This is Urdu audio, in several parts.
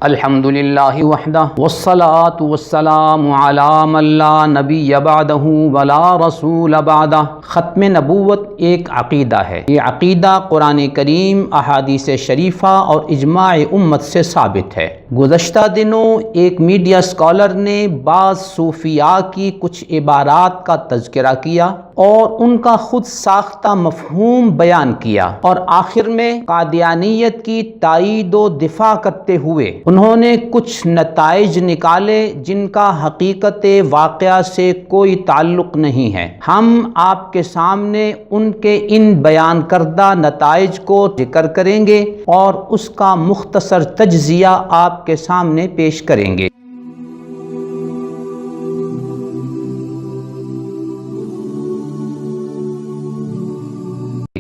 الحمدللہ وحدہ والصلاة والسلام علی من لا نبی بعدہ ولا رسول بعدہ۔ ختم نبوت ایک عقیدہ ہے۔ یہ عقیدہ قرآن کریم، احادیث شریفہ اور اجماع امت سے ثابت ہے۔ گزشتہ دنوں ایک میڈیا اسکالر نے بعض صوفیاء کی کچھ عبارات کا تذکرہ کیا اور ان کا خود ساختہ مفہوم بیان کیا، اور آخر میں قادیانیت کی تائید و دفاع کرتے ہوئے انہوں نے کچھ نتائج نکالے جن کا حقیقت واقعہ سے کوئی تعلق نہیں ہے۔ ہم آپ کے سامنے ان کے ان بیان کردہ نتائج کو ذکر کریں گے اور اس کا مختصر تجزیہ آپ کے سامنے پیش کریں گے۔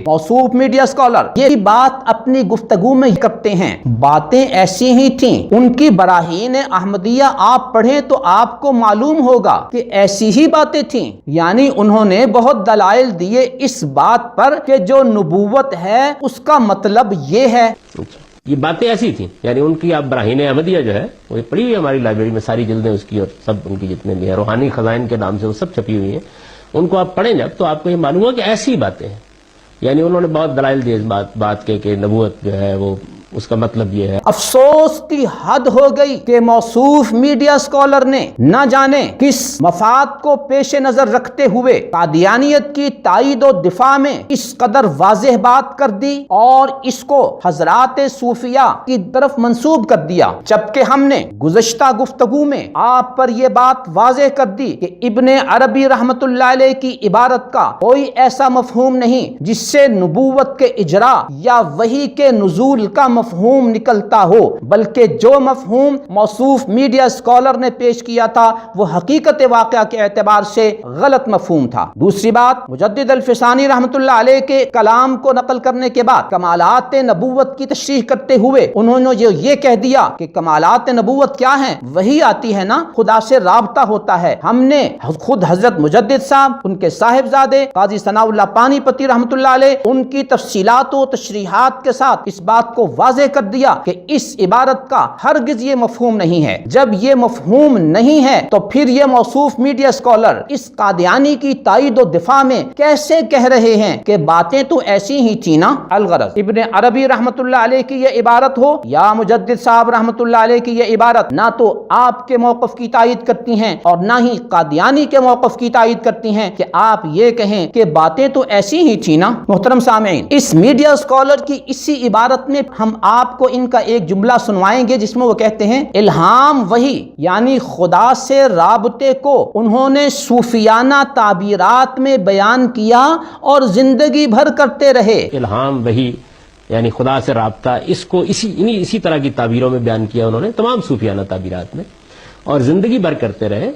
موصوف میڈیا اسکالر یہ بات اپنی گفتگو میں کرتے ہیں، باتیں ایسی ہی تھیں، ان کی براہین احمدیہ آپ پڑھیں تو آپ کو معلوم ہوگا کہ ایسی ہی باتیں تھیں۔ یعنی انہوں نے بہت دلائل دیے اس بات پر کہ جو نبوت ہے اس کا مطلب یہ ہے۔ یہ باتیں ایسی تھیں، یعنی ان کی آپ براہین احمدیہ جو ہے وہ پڑھی ہوئی ہے ہماری لائبریری میں، ساری جلدیں اس کی اور سب ان کی جتنے بھی ہیں، روحانی خزائن کے نام سے وہ سب چھپی ہوئی ہیں۔ ان کو آپ پڑھیں جب تو آپ کو یہ معلوم ہو کہ ایسی باتیں ہیں۔ یعنی انہوں نے بہت دلائل دیے اس بات کے کہ نبوت جو ہے وہ اس کا مطلب یہ ہے۔ افسوس کی حد ہو گئی کہ موصوف میڈیا اسکالر نے نہ جانے کس مفاد کو پیش نظر رکھتے ہوئے قادیانیت کی تائید و دفاع میں اس قدر واضح بات کر دی اور اس کو حضرات صوفیاء کی طرف منسوب کر دیا، جبکہ ہم نے گزشتہ گفتگو میں آپ پر یہ بات واضح کر دی کہ ابن عربی رحمت اللہ علیہ کی عبارت کا کوئی ایسا مفہوم نہیں جس سے نبوت کے اجرا یا وحی کے نزول کا مفہوم نکلتا ہو، بلکہ جو مفہوم موصوف میڈیا اسکالر نے پیش کیا تھا وہ حقیقت واقعہ کے اعتبار سے غلط مفہوم تھا۔ دوسری بات، مجدد الفسانی رحمت اللہ علیہ کے کلام کو نقل کرنے کے بعد کمالات نبوت کی تشریح کرتے ہوئے انہوں نے یہ کہہ دیا کہ کمالات نبوت کیا ہیں؟ وہی آتی ہے نا، خدا سے رابطہ ہوتا ہے۔ ہم نے خود حضرت مجدد صاحب، ان کے صاحبزادے قاضی ثناء اللہ پانی پتی رحمت اللہ علیہ، ان کی تفصیلات و تشریحات کے ساتھ اس بات کو واضح کر دیا کہ اس عبارت کا ہرگز یہ مفہوم نہیں ہے۔ جب یہ مفہوم نہیں ہے تو پھر یہ موصوف میڈیا اسکالر اس قادیانی کی تائید و دفاع میں کیسے کہہ رہے ہیں کہ باتیں تو ایسی ہی تھی نا؟ الغرض ابن عربی رحمت اللہ علیہ کی یہ عبارت ہو یا مجدد صاحب رحمت اللہ علیہ کی یہ عبارت، نہ تو آپ کے موقف کی تائید کرتی ہیں اور نہ ہی قادیانی کے موقف کی تائید کرتی ہیں کہ آپ یہ کہیں کہ باتیں تو ایسی ہی تھی نا۔ محترم سامعین، اس میڈیا اسکالر کی اسی عبارت میں ہم آپ کو ان کا ایک جملہ سنوائیں گے جس میں وہ کہتے ہیں الہام وحی یعنی خدا سے رابطے کو انہوں نے صوفیانہ تعبیرات میں بیان کیا اور زندگی بھر کرتے رہے۔ الہام وحی یعنی خدا سے رابطہ، اس کو اسی طرح کی تعبیروں میں بیان کیا انہوں نے تمام صوفیانہ تعبیرات میں، اور زندگی بھر کرتے رہے۔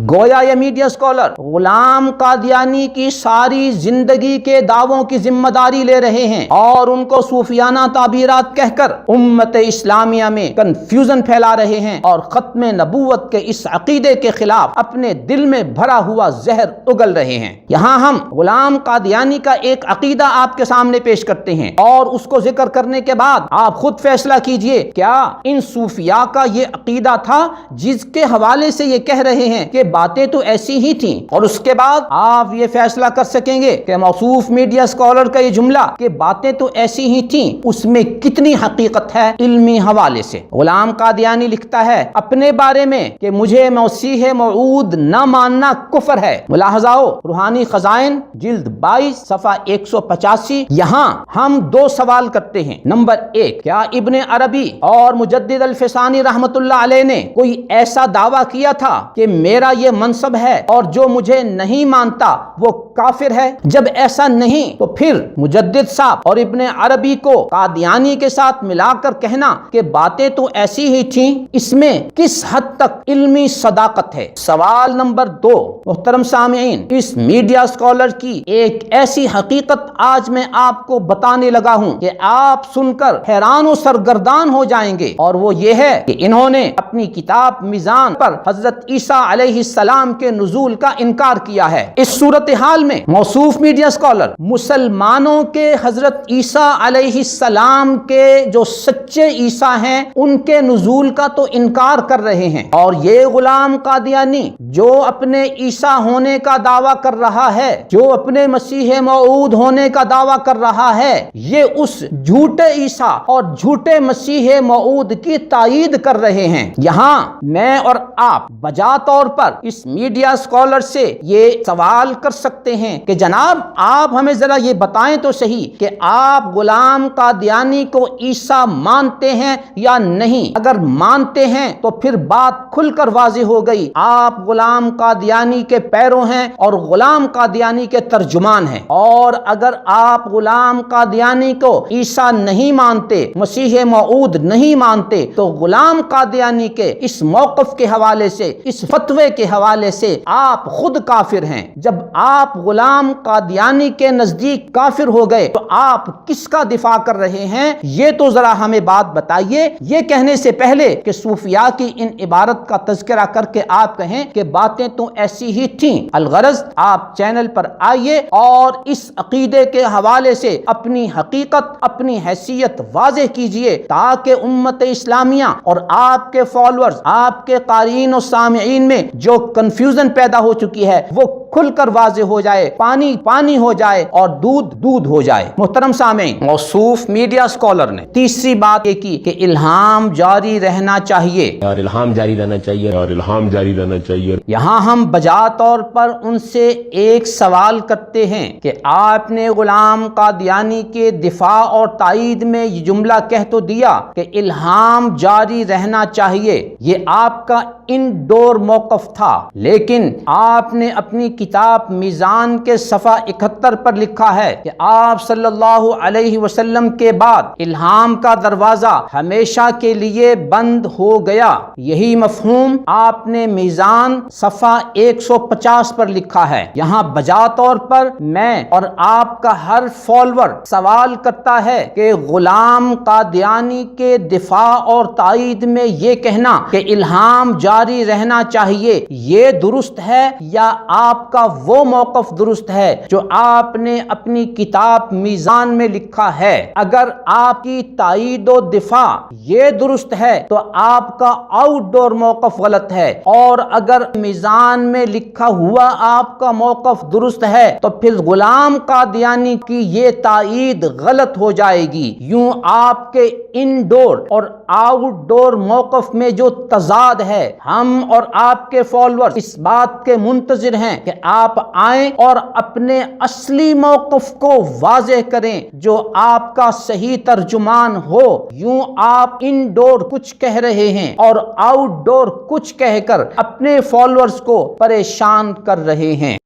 گویا یہ میڈیا اسکالر غلام قادیانی کی ساری زندگی کے دعووں کی ذمہ داری لے رہے ہیں اور ان کو صوفیانہ تعبیرات کہہ کر امت اسلامیہ میں کنفیوژن پھیلا رہے ہیں اور ختم نبوت کے اس عقیدے کے خلاف اپنے دل میں بھرا ہوا زہر اگل رہے ہیں۔ یہاں ہم غلام قادیانی کا ایک عقیدہ آپ کے سامنے پیش کرتے ہیں اور اس کو ذکر کرنے کے بعد آپ خود فیصلہ کیجئے کیا ان صوفیاء کا یہ عقیدہ تھا جس کے حوالے سے یہ کہہ رہے ہیں کہ باتیں تو ایسی ہی تھیں، اور اس کے بعد آپ یہ فیصلہ کر سکیں گے کہ موصوف میڈیا اسکالر کا یہ جملہ کہ باتیں تو ایسی ہی تھیں اس میں کتنی حقیقت ہے علمی حوالے سے۔ غلام قادیانی لکھتا ہے اپنے بارے میں کہ مجھے مسیح موعود نہ ماننا کفر ہے۔ ملاحظہ ہو روحانی خزائن جلد 22 صفحہ 185۔ یہاں ہم دو سوال کرتے ہیں۔ نمبر 1، کیا ابن عربی اور مجدد الفسانی رحمت اللہ علیہ نے کوئی ایسا دعویٰ کیا تھا کہ میرا یہ منصب ہے اور جو مجھے نہیں مانتا وہ کافر ہے؟ جب ایسا نہیں تو پھر مجدد صاحب اور ابن عربی کو قادیانی کے ساتھ ملا کر کہنا کہ باتیں تو ایسی ہی تھیں، اس میں کس حد تک علمی صداقت ہے؟ سوال نمبر 2، محترم سامعین، اس میڈیا اسکالر کی ایک ایسی حقیقت آج میں آپ کو بتانے لگا ہوں کہ آپ سن کر حیران و سرگردان ہو جائیں گے، اور وہ یہ ہے کہ انہوں نے اپنی کتاب میزان میزان پر حضرت عیسیٰ علیہ السلام کے نزول کا انکار کیا ہے۔ اس صورتحال میں موصوف میڈیا اسکالر مسلمانوں کے حضرت عیسیٰ علیہ السلام کے جو سچے عیسیٰ ہیں ان کے نزول کا تو انکار کر رہے ہیں، اور یہ غلام قادیانی جو اپنے عیسیٰ ہونے کا دعویٰ کر رہا ہے، جو اپنے مسیح موعود ہونے کا دعویٰ کر رہا ہے، یہ اس جھوٹے عیسیٰ اور جھوٹے مسیح موعود کی تائید کر رہے ہیں۔ یہاں میں اور آپ بجا طور پر اس میڈیا اسکالر سے یہ سوال کر سکتے ہیں کہ جناب آپ ہمیں ذرا یہ بتائیں تو صحیح کہ آپ غلام قادیانی کو عیسیٰ مانتے ہیں یا نہیں؟ اگر مانتے ہیں تو پھر بات کھل کر واضح ہو گئی، آپ غلام قادیانی کے پیرو ہیں اور غلام قادیانی کے ترجمان ہیں۔ اور اگر آپ غلام قادیانی کو عیسیٰ نہیں مانتے، مسیح موعود نہیں مانتے، تو غلام قادیانی کے اس موقف کے حوالے سے، اس فتوے کے حوالے سے آپ خود کافر ہیں۔ جب آپ غلام قادیانی کے نزدیک کافر ہو گئے تو آپ کس کا دفاع کر رہے ہیں؟ یہ تو ذرا ہمیں بات بتائیے۔ یہ کہنے سے پہلے کہ صوفیاء کی ان عبارت کا تذکرہ کر کے آپ کہیں کہ باتیں تو ایسی ہی تھیں، الغرض آپ چینل پر آئیے اور اس عقیدے کے حوالے سے اپنی حقیقت، اپنی حیثیت واضح کیجئے، تاکہ امت اسلامیہ اور آپ کے فالورز، آپ کے قارئین و سامعین میں جو کنفیوژن پیدا ہو چکی ہے وہ کھل کر واضح ہو جائے، پانی پانی ہو جائے اور دودھ دودھ ہو جائے۔ محترم سامعین، موصوف میڈیا اسکالر نے تیسری بات یہ کی کہ الہام جاری رہنا چاہیے، اور الہام جاری رہنا چاہیے، اور الہام جاری رہنا چاہیے۔ یہاں ہم بجا طور پر ان سے ایک سوال کرتے ہیں کہ آپ نے غلام قادیانی کے دفاع اور تائید میں یہ جملہ کہہ تو دیا کہ الہام جاری رہنا چاہیے، یہ آپ کا انڈور موقف تھا، لیکن آپ نے اپنی کتاب میزان کے صفحہ 71 پر لکھا ہے کہ آپ صلی اللہ علیہ وسلم کے بعد الہام کا دروازہ ہمیشہ کے لیے بند ہو گیا۔ یہی مفہوم آپ نے میزان صفحہ 150 پر لکھا ہے۔ یہاں بجا طور پر میں اور آپ کا ہر فالوور سوال کرتا ہے کہ غلام قادیانی کے دفاع اور تائید میں یہ کہنا کہ الہام جاری رہنا چاہیے، یہ درست ہے یا آپ کا وہ موقف درست ہے جو آپ نے اپنی کتاب میزان میں لکھا ہے؟ اگر آپ کی تائید و دفاع یہ درست ہے تو آپ کا آؤٹ ڈور موقف غلط ہے، اور اگر میزان میں لکھا ہوا آپ کا موقف درست ہے تو پھر غلام قادیانی کی یہ تائید غلط ہو جائے گی۔ یوں آپ کے انڈور اور آؤٹ ڈور موقف میں جو تضاد ہے، ہم اور آپ کے فالوورز اس بات کے منتظر ہیں کہ آپ آئیں اور اپنے اصلی موقف کو واضح کریں جو آپ کا صحیح ترجمان ہو۔ یوں آپ انڈور کچھ کہہ رہے ہیں اور آؤٹ ڈور کچھ کہہ کر اپنے فالوورز کو پریشان کر رہے ہیں۔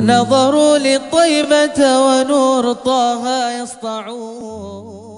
نظروا للطيبة ونور طه يسطعون